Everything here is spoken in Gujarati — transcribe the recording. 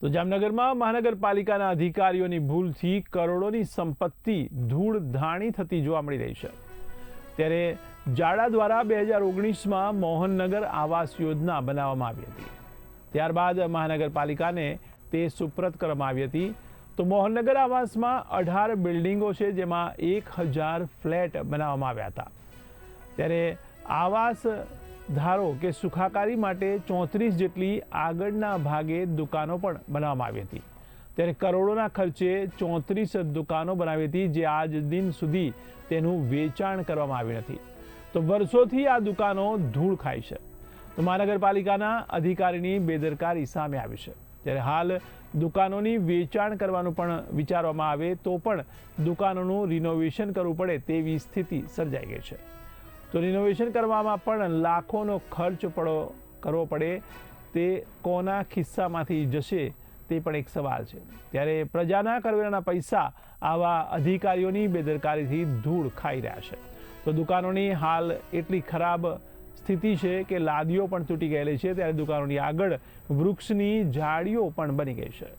તો જામનગરમાં મહાનગરપાલિકાના અધિકારીઓની ભૂલથી કરોડોની સંપત્તિ ધૂળધાણી થતી જોવા મળી રહી છે। ત્યારે જાડા દ્વારા 2019માં મોહનનગર આવાસ યોજના બનાવવામાં આવી હતી। ત્યારબાદ મહાનગરપાલિકાને તે સુપ્રત કરવામાં આવી હતી। તો મોહનનગર આવાસમાં 18 બિલ્ડિંગો છે, જેમાં 1000 ફ્લેટ બનાવવામાં આવ્યા હતા। ત્યારે આવાસ ધારો કે સુખાકારી માટે 34 જેટલી આગળના ભાગે દુકાનો પણ બનાવવામાં આવી હતી। ત્યારે કરોડોના ખર્ચે 34 દુકાનો બનાવી હતી, જે આજ દિન સુધી તેનું વેચાણ કરવામાં આવ્યું નથી। તો વર્ષોથી આ દુકાનો ધૂળ ખાય છે। તો મહાનગરપાલિકાના અધિકારીની બેદરકારી સામે આવી છે। ત્યારે હાલ દુકાનોની વેચાણ કરવાનું પણ વિચારવામાં આવે તો પણ દુકાનોનું રિનોવેશન કરવું પડે તેવી સ્થિતિ સર્જાઈ ગઈ છે। તો રિનોવેશન કરવામાં પણ લાખોનો ખર્ચ કરવો પડે, તે કોના ખિસ્સામાંથી જશે તે પણ એક સવાલ છે। ત્યારે પ્રજાના કરવેરાના પૈસા આવા અધિકારીઓની બેદરકારીથી ધૂળ ખાઈ રહ્યા છે। તો દુકાનોની હાલ એટલી ખરાબ સ્થિતિ છે કે લાદીઓ પણ તૂટી ગયેલી છે। ત્યારે દુકાનોની આગળ વૃક્ષની ઝાડીઓ પણ બની ગઈ છે।